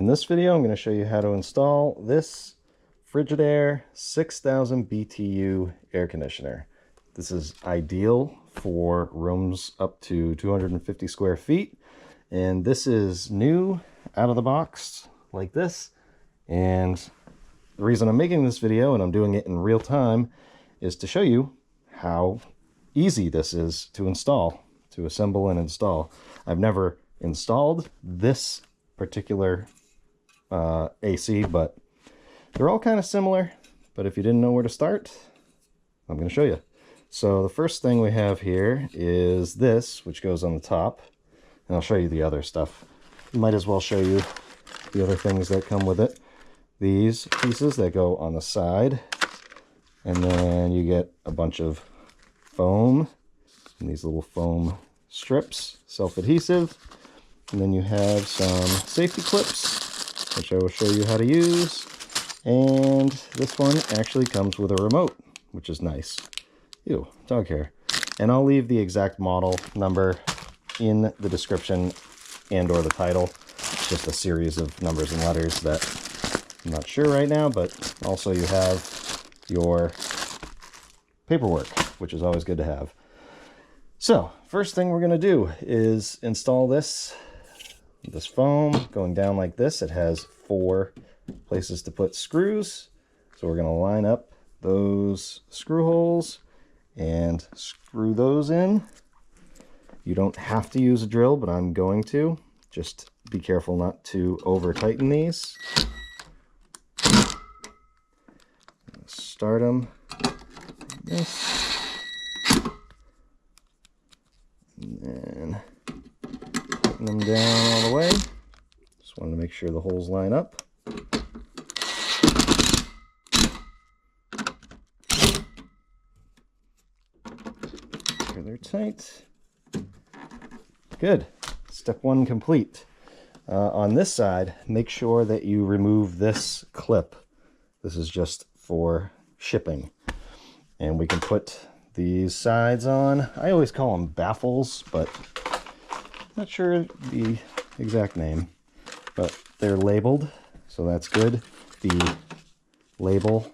In this video, I'm going to show you how to install this Frigidaire 6000 BTU air conditioner. This is ideal for rooms up to 250 square feet. And this is new out of the box like this. And the reason I'm making this video, and I'm doing it in real time, is to show you how easy this is to install, to assemble and install. I've never installed this particular AC, but they're all kind of similar. But if you didn't know where to start, I'm going to show you. So the first thing we have here is this, which goes on the top, and I'll show you the other stuff. Might as well show you the other things that come with it. These pieces that go on the side, and then you get a bunch of foam and these little foam strips, self-adhesive, and then you have some safety clips, which I will show you how to use. And this one actually comes with a remote, which is nice. Ew, dog hair. And I'll leave the exact model number in the description and or the title. It's just a series of numbers and letters that I'm not sure right now, but also you have your paperwork, which is always good to have. So first thing we're going to do is install this foam going down like this. It has 4 places to put screws. So we're going to line up those screw holes and screw those in. You don't have to use a drill, but I'm going to. Just be careful not to over tighten these. Start them like this. And then putting them down all the way. Just wanted to make sure the holes line up. Sure they're tight. Good. Step 1 complete. On this side, make sure that you remove this clip. This is just for shipping. And we can put these sides on. I always call them baffles, but not sure the exact name. But they're labeled, so that's good. The label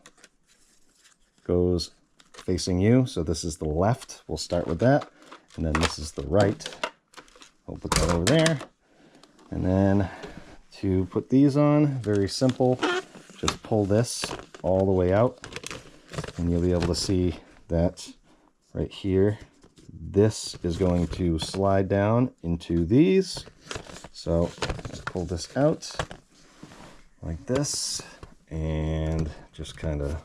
goes facing you, so this is the left. We'll start with that. And then this is the right. We'll put that over there. And then to put these on, very simple. Just pull this all the way out, and you'll be able to see that right here. This is going to slide down into these. So just pull this out like this, and just kind of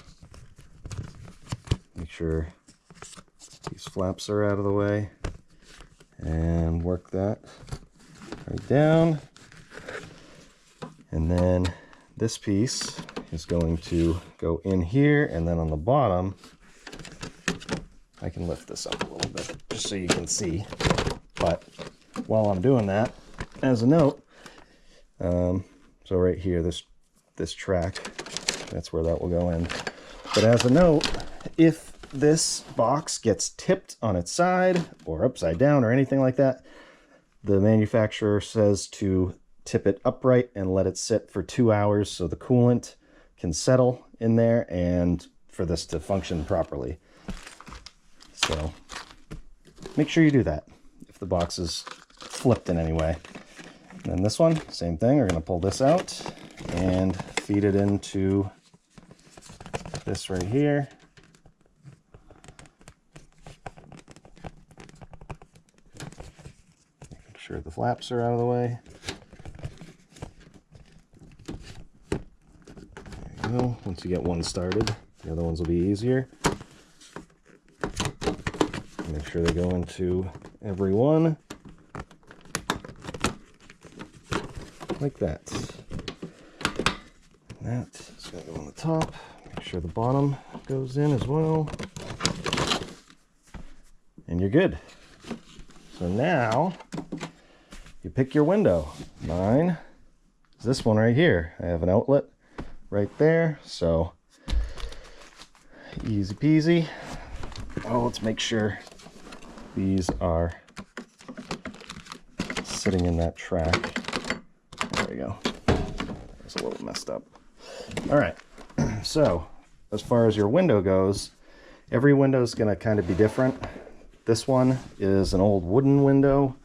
make sure these flaps are out of the way, and work that right down. And then this piece is going to go in here, and then on the bottom, I can lift this up a little bit just so you can see. But while I'm doing that, as a note, so right here, this track, that's where that will go in. But as a note, if this box gets tipped on its side or upside down or anything like that, the manufacturer says to tip it upright and let it sit for 2 hours so the coolant can settle in there and for this to function properly. So make sure you do that if the box is flipped in any way. And then this one, same thing. We're going to pull this out and feed it into this right here. Make sure the flaps are out of the way. There you go. Once you get one started, the other ones will be easier. Make sure they go into every one like that. That is going to go on the top. Make sure the bottom goes in as well. And you're good. So now you pick your window. Mine is this one right here. I have an outlet right there, so easy peasy. Oh, let's make sure these are sitting in that track. There we go. looks a little messed up. All right, so as far as your window goes, every window is going to kind of be different. This one is an old wooden window,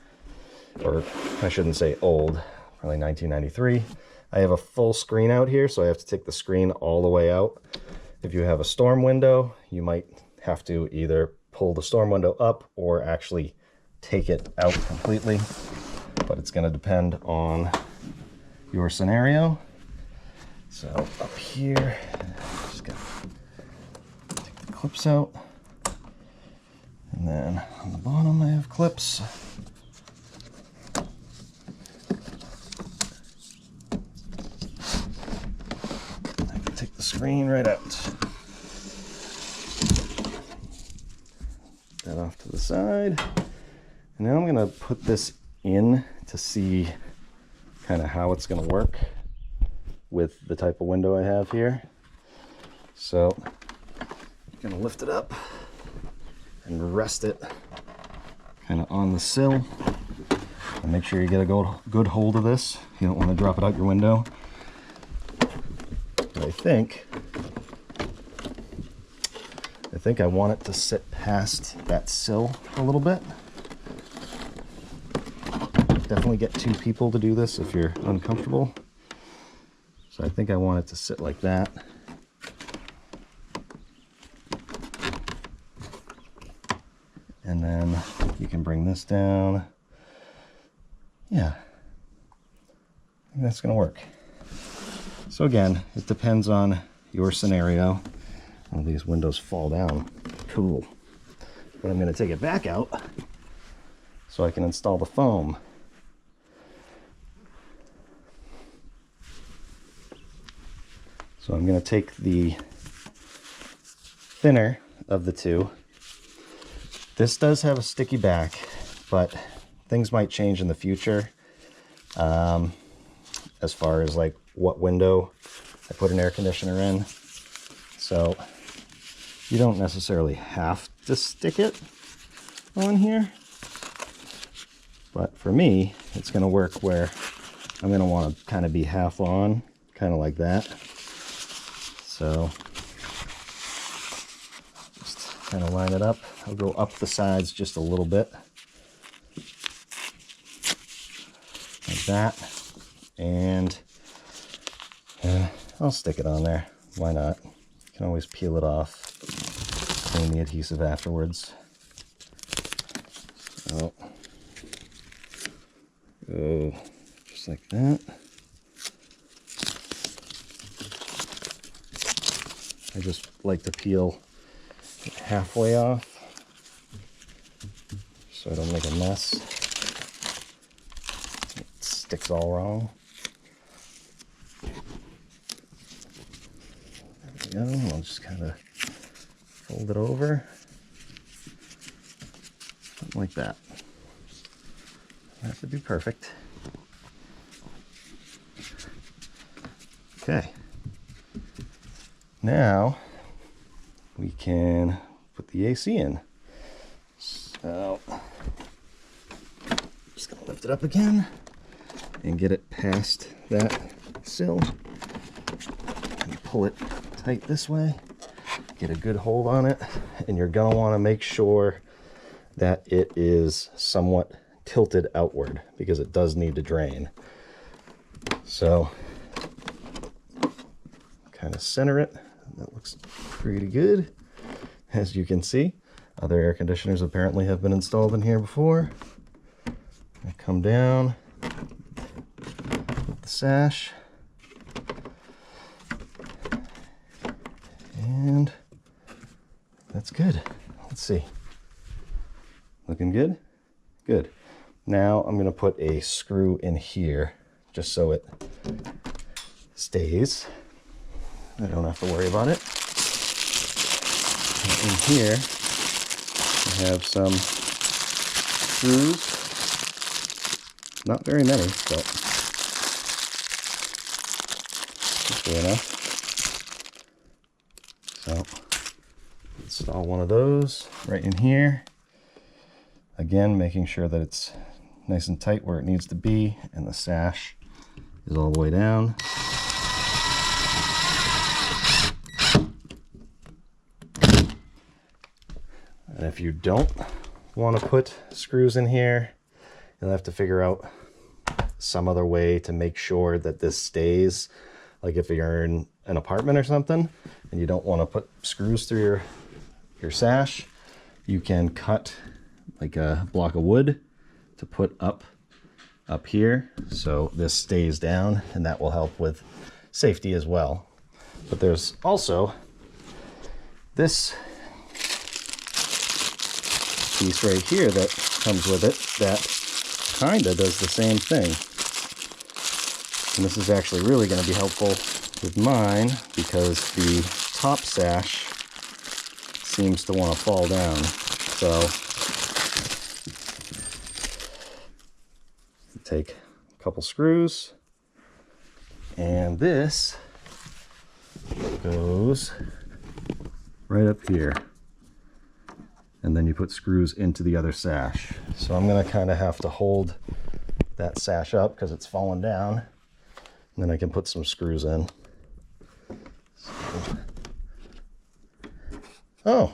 or I shouldn't say old, probably 1993. I have a full screen out here, so I have to take the screen all the way out. If you have a storm window, you might have to either pull the storm window up or actually take it out completely, but it's going to depend on your scenario. So up here, just got to take the clips out, and then on the bottom I have clips. I can take the screen right out. That off to the side. And now I'm going to put this in to see kind of how it's going to work with the type of window I have here. So I'm going to lift it up and rest it kind of on the sill. And make sure you get a good hold of this. You don't want to drop it out your window. But I think I want it to sit past that sill a little bit. Definitely get two people to do this if you're uncomfortable. So I think I want it to sit like that. And then you can bring this down. Yeah, I think that's going to work. So again, it depends on your scenario. Oh, these windows fall down. Cool. But I'm going to take it back out so I can install the foam. So I'm going to take the thinner of the two. This does have a sticky back, but things might change in the future as far as like what window I put an air conditioner in. So you don't necessarily have to stick it on here. But for me, it's going to work where I'm going to want to kind of be half on, kind of like that. So just kind of line it up. I'll go up the sides just a little bit, like that, and I'll stick it on there. Why not? You can always peel it off, clean the adhesive afterwards. So go just like that. I just like to peel it halfway off so I don't make a mess. It sticks all wrong. There we go. I'll just kind of fold it over. Something like that. Doesn't have to be perfect. Okay. Now we can put the AC in. So just gonna lift it up again and get it past that sill and pull it tight this way. Get a good hold on it, and you're gonna want to make sure that it is somewhat tilted outward because it does need to drain. So kind of center it. That looks pretty good. As you can see, other air conditioners apparently have been installed in here before. I come down with the sash, and that's good. Let's see. Looking good? Good. Now I'm going to put a screw in here just so it stays. I don't have to worry about it. And in here, I have some screws. Not very many, but just enough. So, install one of those right in here. Again, making sure that it's nice and tight where it needs to be, and the sash is all the way down. if you don't want to put screws in here, you'll have to figure out some other way to make sure that this stays. Like if you're in an apartment or something and you don't want to put screws through your sash, you can cut like a block of wood to put up here so this stays down, and that will help with safety as well. But there's also this piece right here that comes with it that kind of does the same thing. And this is actually really going to be helpful with mine because the top sash seems to want to fall down. So take a couple screws, and this goes right up here, and then you put screws into the other sash. So I'm going to kind of have to hold that sash up because it's falling down, and then I can put some screws in. So, oh,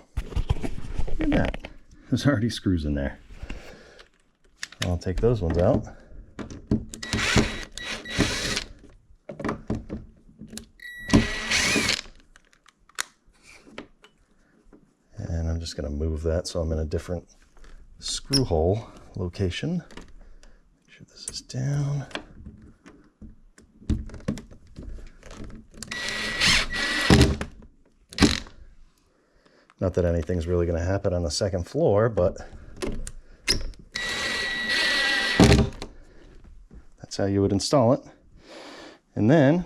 look at that. There's already screws in there. I'll take those ones out. And I'm just going to move that so I'm in a different screw hole location. Make sure this is down. Not that anything's really going to happen on the second floor, but that's how you would install it. And then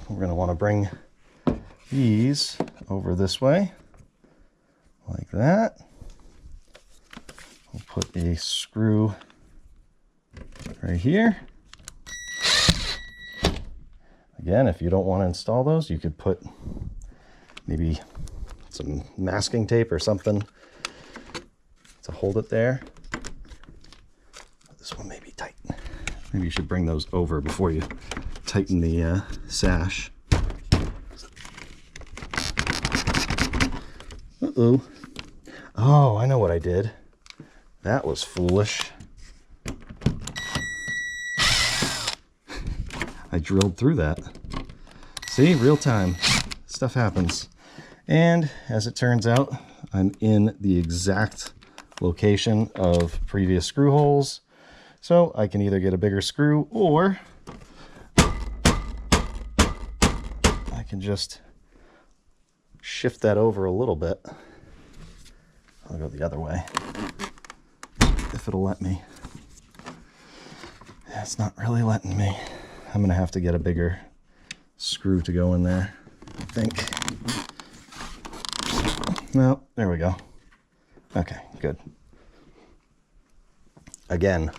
we're going to want to bring these over this way, like that. We'll put a screw right here. Again, if you don't want to install those, you could put maybe some masking tape or something to hold it there. This one may be tight. Maybe you should bring those over before you tighten the sash. Uh-oh. Oh, I know what I did. That was foolish. I drilled through that. See, real time. Stuff happens. And as it turns out, I'm in the exact location of previous screw holes. So I can either get a bigger screw, or I can just shift that over a little bit. I'll go the other way, if it'll let me. Yeah, it's not really letting me. I'm gonna have to get a bigger screw to go in there, I think. No, there we go. Okay, good. Again,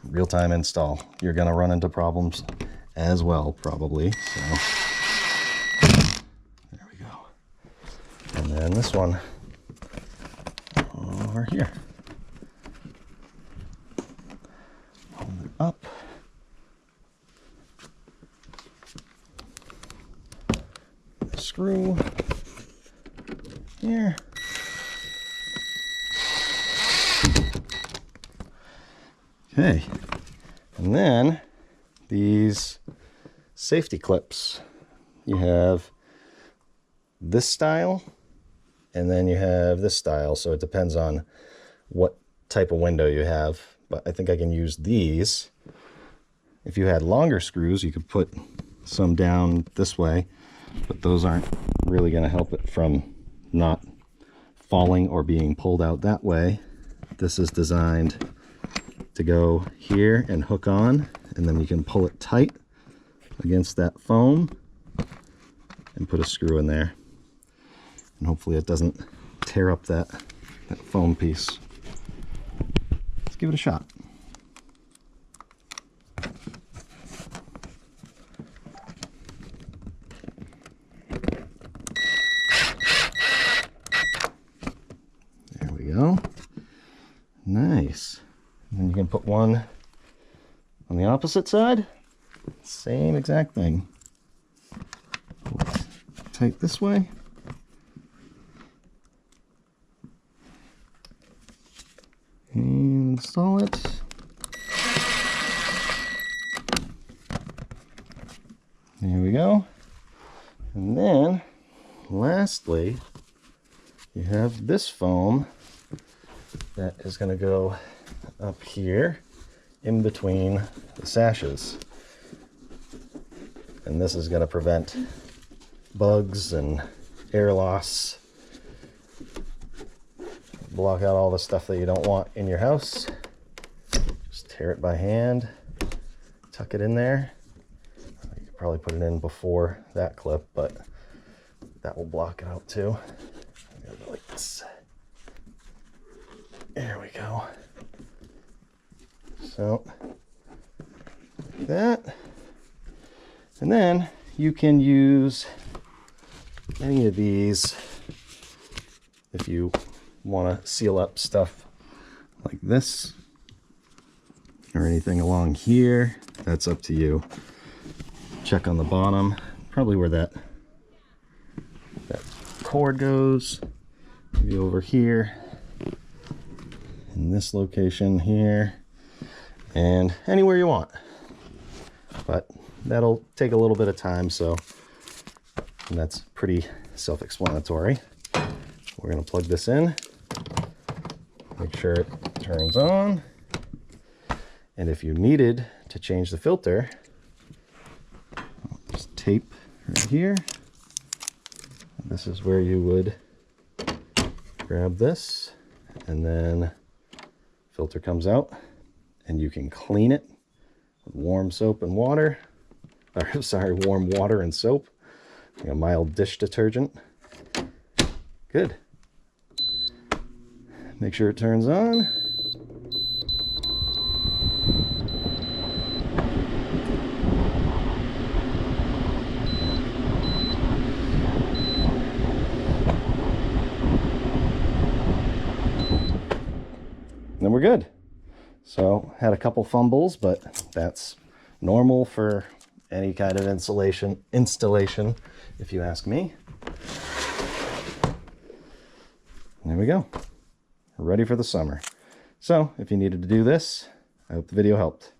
real-time install. You're gonna run into problems as well, probably. So there we go. And then this one over here. Hold it up. Screw here. Okay, and then these safety clips. You have this style, and then you have this style, so it depends on what type of window you have, but I think I can use these. If you had longer screws, you could put some down this way, but those aren't really going to help it from not falling or being pulled out that way. This is designed to go here and hook on, and then you can pull it tight against that foam and put a screw in there, and hopefully it doesn't tear up that foam piece. Let's give it a shot. There we go. Nice. And then you can put one on the opposite side. Same exact thing. Pull it tight this way. install it. There we go. And then, lastly, you have this foam that is going to go up here in between the sashes. And this is going to prevent bugs and air loss. Block out all the stuff that you don't want in your house. Just tear it by hand, tuck it in there. You could probably put it in before that clip, but that will block it out too. Go like this. There we go. So, like that. And then you can use any of these if you want to seal up stuff like this or anything along here. That's up to you. Check on the bottom, probably where that cord goes. Maybe over here in this location here, and anywhere you want. But that'll take a little bit of time, so that's pretty self-explanatory. We're going to plug this in, make sure it turns on, and if you needed to change the filter, just tape right here. This is where you would grab this, and then filter comes out, and you can clean it with warm soap and water. Or, sorry, warm water and soap, like a mild dish detergent. Good. Make sure it turns on. Then we're good. So had a couple fumbles, but that's normal for any kind of installation, if you ask me. There we go. We're ready for the summer. So if you needed to do this, I hope the video helped.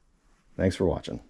Thanks for watching.